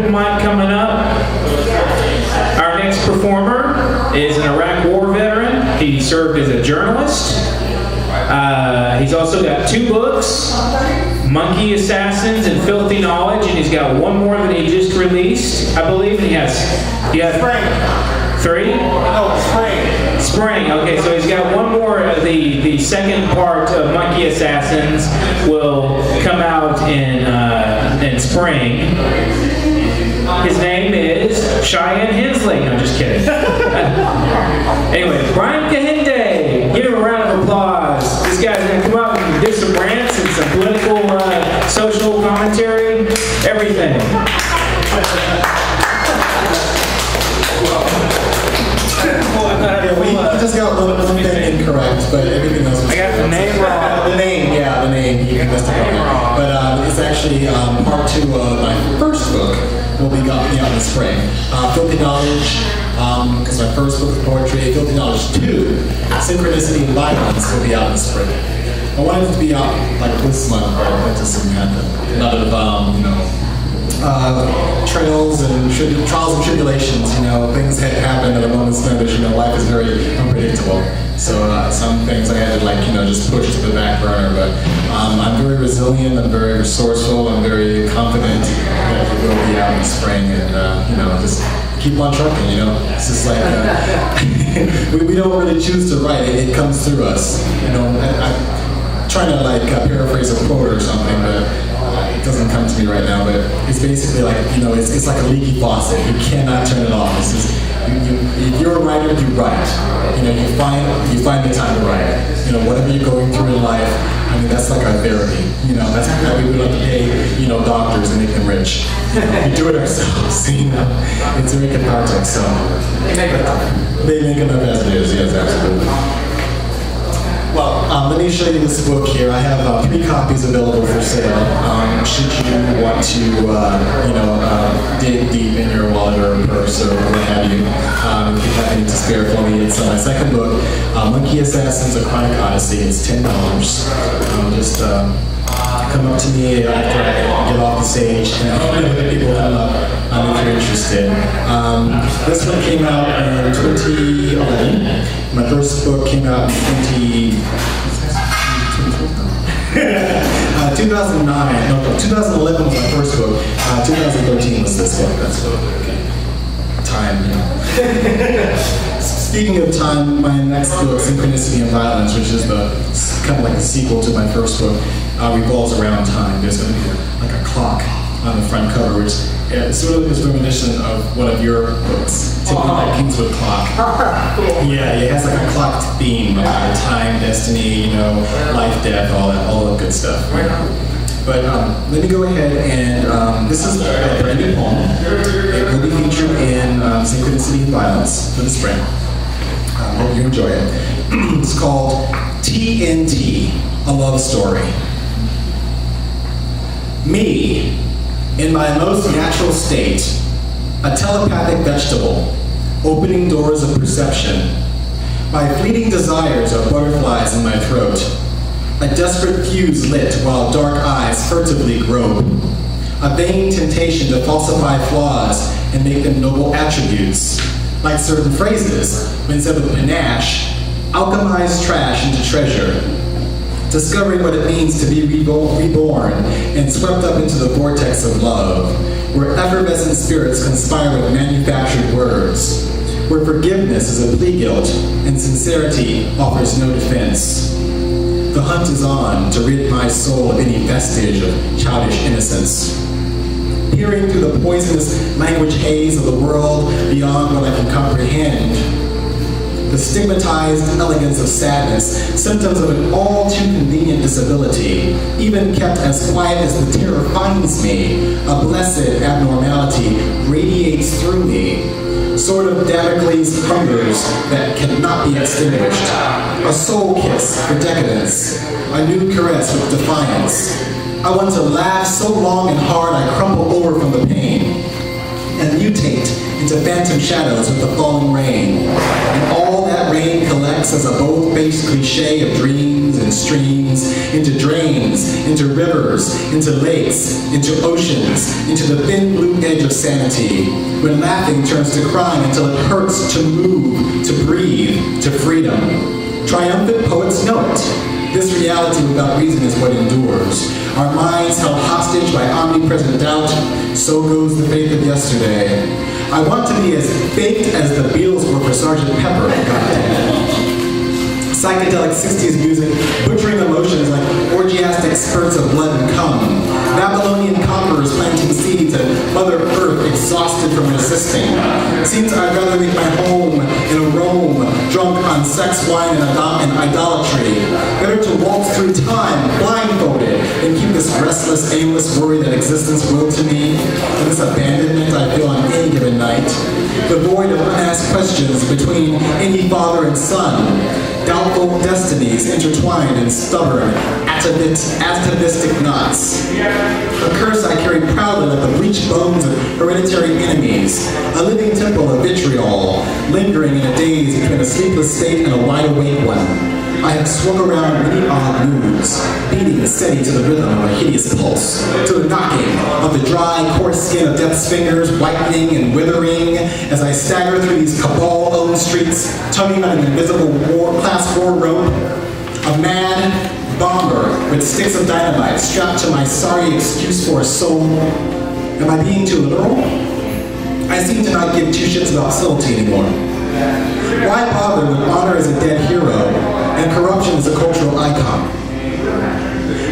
open mic coming up. Our next performer is an Iraq War veteran. He served as a journalist. He's also got 2 books, Monkey Assassins and Filthy Knowledge, and he's got one more that he just released, I believe. And he has Spring. 3? No, Spring. Spring. Okay, so he's got one more. The second part of Monkey Assassins will come out in spring. His name is Cheyenne Hensley. No, just kidding. Anyway, Brian Kehinde. Give him a round of applause. This guy's going to come up and do some rants and some political, social commentary, everything. We just got one thing incorrect, but everything else was I got the name wrong. The name. You messed up on that. But it's actually part 2 of my first book will be out in the spring. Filthy Knowledge, because my first book of poetry, Filthy Knowledge 2, Synchronicity and Violence, will be out in the spring. I wanted it to be out like this month, but that just didn't happen. A lot of, trials and tribulations, things that happen at a moment's notice. Life is very unpredictable. So some things I had to just push to the back burner. But I'm very resilient, I'm very resourceful, I'm very confident that it will be out in the spring, and just keep on trucking. It's just like we don't really choose to write it; it comes through us. I'm trying to paraphrase a quote or something, but it doesn't come to me right now, but it's basically like, it's like a leaky faucet. You cannot turn it off. It's just, if you're a writer, you write. You find the time to write. Whatever you're going through in life, that's like our therapy. That's how we would like to pay, doctors and make them rich. We do it ourselves. It's very cathartic. So they make enough as it is. Yes, absolutely. Well, let me show you this book here. I have 3 copies available for sale. Should you want to, dig deep in your wallet or purse or what have you, if you have any to spare for me, it's my second book, Monkey Assassins: A Chronic Odyssey. It's $10. Just come up to me after I get off the stage, and people come up if you're interested. This one came out in 2011. My first book came out in 2009. No, 2011 was my first book. 2013 was this book. That's time. Speaking of time, my next book, Synchronicity and Violence, which is kind of like a sequel to my first book, revolves around time. There's going to be like a clock on the front cover, which sort of is reminiscent of one of your books, typically like Kingswood Clock. Yeah, it has like a clocked theme about time, destiny, life, death, all that good stuff. But let me go ahead and this is a brand new poem. It will be featured in Synchronicity and Violence for the spring. Hope you enjoy it. It's called TNT, a love story. Me, in my most natural state, a telepathic vegetable, opening doors of perception. My fleeting desires are butterflies in my throat, a desperate fuse lit while dark eyes furtively grope, a vain temptation to falsify flaws and make them noble attributes, like certain phrases, when said with panache, alchemize trash into treasure, discovering what it means to be reborn and swept up into the vortex of love, where effervescent spirits conspire with manufactured words, where forgiveness is a plea guilt and sincerity offers no defense. The hunt is on to rid my soul of any vestige of childish innocence. Peering through the poisonous language haze of the world beyond what I can comprehend, the stigmatized elegance of sadness, symptoms of an all too convenient disability, even kept as quiet as the terror finds me, a blessed abnormality radiates through me, sort of Damocles hungers that cannot be extinguished, a soul kiss for decadence, a new caress with defiance. I want to laugh so long and hard I crumple over from the pain, and mutate into phantom shadows with the falling rain. And all that rain collects complex as a bold-faced cliche of dreams and streams, into drains, into rivers, into lakes, into oceans, into the thin blue edge of sanity, when laughing turns to crying until it hurts to move, to breathe, to freedom. Triumphant poets know it. This reality without reason is what endures. Our minds held hostage by omnipresent doubt, so goes the faith of yesterday. I want to be as baked as the Beatles were for Sgt. Pepper, goddammit. Psychedelic 60s music, butchering emotions like orgiastic spurts of blood and cum. Babylonian conquerors planting seeds and Mother Earth exhausted from resisting. Seems I'd rather make my home in a Rome, drunk on sex, wine, and idolatry. Better to waltz through time, blindfolded, than keep this restless, aimless worry that existence willed to me, and this abandonment I feel on any given night. The void of unasked questions between any father and son. Doubtful destinies intertwined in stubborn, atavistic knots. A curse I carry proudly like the bleached bones of hereditary enemies. A living temple of vitriol, lingering in a daze between a sleepless state and a wide-awake one. I have swung around many odd moods, beating steady to the rhythm of a hideous pulse, to the knocking of the dry, coarse skin of death's fingers, whitening and withering, as I stagger through these cabal-owned streets, tugging on an invisible class war rope. A mad bomber with sticks of dynamite strapped to my sorry excuse for a soul. Am I being too literal? I seem to not give two shits about subtlety anymore. Why bother when honor is a dead hero and corruption is a cultural icon?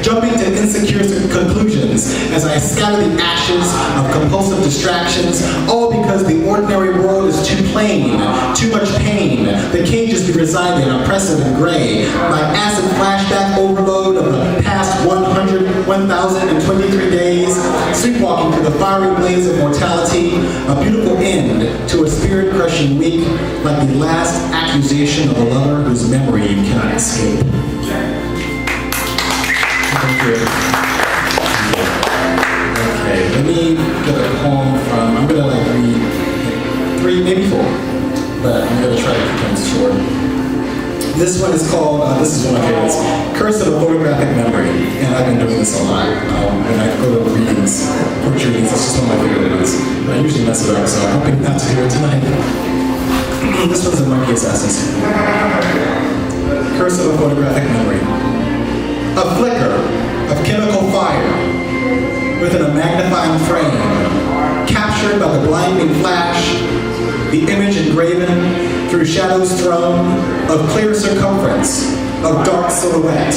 Jumping to insecure conclusions as I scatter the ashes of compulsive distractions, all because the ordinary world is too plain, too much pain. The cages we reside in, oppressive and gray. My acid flashback overload of the past 1,023 days, sleepwalking through the fiery blaze of mortality, a beautiful end to a spirit-crushing week, like the last accusation of a lover whose memory you cannot escape. Thank you. Okay, let me get a poem from, I'm gonna read 3, maybe 4, but I'm gonna try to keep them short. This one is called, this is one of my favorites, Curse of a Photographic Memory, and I've been doing this a lot. When I go to readings, poetry readings, it's just one of my favorite ones. But I usually mess it up, so I'm hoping not to do it tonight. This one's a Monkey Assassins. Curse of a Photographic Memory. A flicker of chemical fire within a magnifying frame, captured by the blinding flash, the image engraven through shadows thrown of clear circumference, of dark silhouette,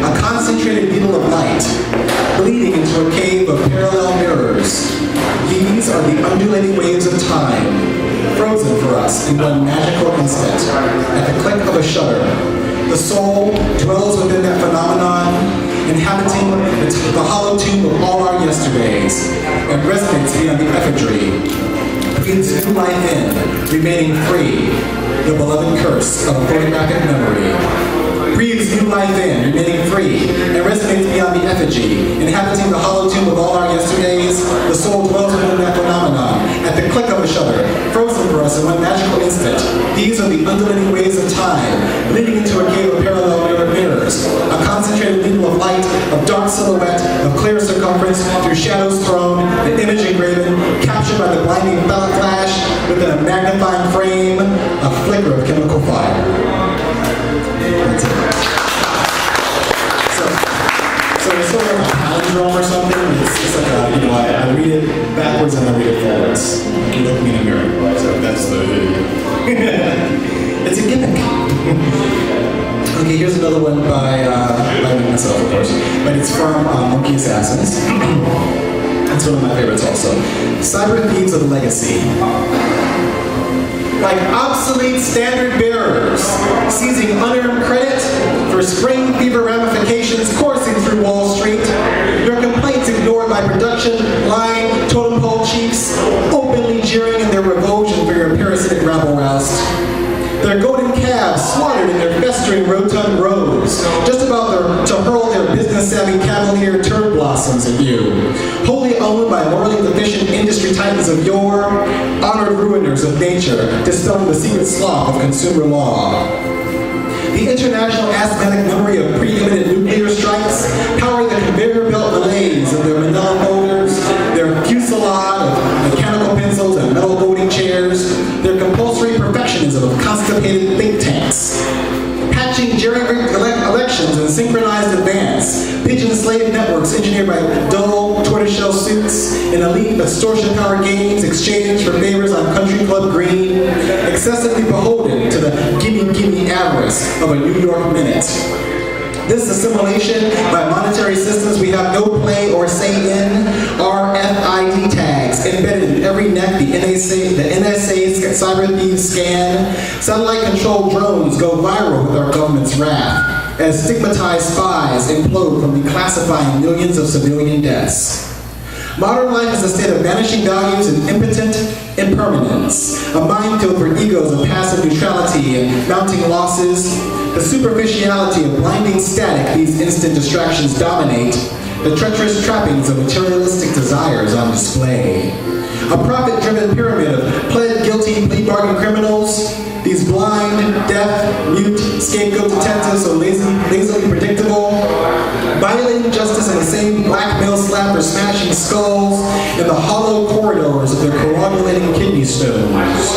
a concentrated needle of light, bleeding into a cave of parallel mirrors. These are the undulating waves of time, frozen for us in one magical instant, at the click of a shutter. The soul dwells within that phenomenon, inhabiting the hollow tomb of all our yesterdays, and resonates beyond the effigy, breathes new life in, remaining free, the beloved curse of a photographic memory. Breathes new life in, remaining free, and resonates beyond the effigy, inhabiting the hollow tomb of all our yesterdays. The soul dwells within that phenomenon, at the click of a shutter, frozen for us in one magical instant. These are the undulating waves of time, leading into a cave of parallel mirrors, a concentrated needle of light, of dark silhouette, of clear circumference, through shadows thrown, the image engraven, captured by the blinding flash, within a magnifying frame, a flicker of chemical fire. That's it. So it's sort of like a palindrome or something. It's like I read it backwards and I read it forwards. You look me in the mirror. So that's the it's a gimmick. Okay, here's another one by myself, of course. But it's from Monkey Assassins. It's one of my favorites also. Cyber Thieves of Legacy. Like obsolete standard bearers, seizing unearned credit for spring fever ramifications coursing through Wall Street. Your complaints ignored by production, lying, totem pole chiefs, openly jeering in their revulsion for your parasitic rabble-roused. Their golden calves slaughtered in their festering rotund robes, just about to hurl their business-savvy cavalier turd blossoms at you. Wholly owned by morally deficient industry titans of yore, honored ruiners of nature, dispelling the secret sloth of consumer law. The international asthmatic memory of preeminent nuclear strikes power the conveyor belt malaise of their manila folders, their fusillade of mechanical pencils and metal voting chairs, their compulsory perfectionism of constipated think tanks. Patching gerryrigged elections in synchronized advance, pigeon slave networks engineered by dull tortoiseshell suits, and elite extortion power games exchanged for favors on Country Club Green, excessively beholden to the gimme avarice of a New York minute. This assimilation by monetary systems we have no play or say in are RFID tags embedded in every neck the NSA cyber thieves scan. Satellite-controlled drones go viral with our government's wrath as stigmatized spies implode from declassifying millions of civilian deaths. Modern life is a state of vanishing values and impotent impermanence, a minefield for egos of passive neutrality and mounting losses. The superficiality of blinding static these instant distractions dominate, the treacherous trappings of materialistic desires on display. A profit-driven pyramid of pled guilty plea bargain criminals, these blind, deaf, mute, scapegoat detectives so lazily predictable, violating justice in the same blackmail slap or smashing skulls in the hollow corridors of their coagulating kidney stones.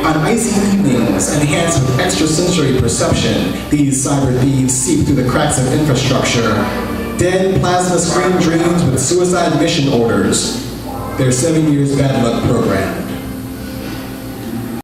On icy evenings, enhanced with extrasensory perception, these cyber thieves seep through the cracks of infrastructure. Dead plasma screen dreams with suicide mission orders. Their 7 years bad luck program.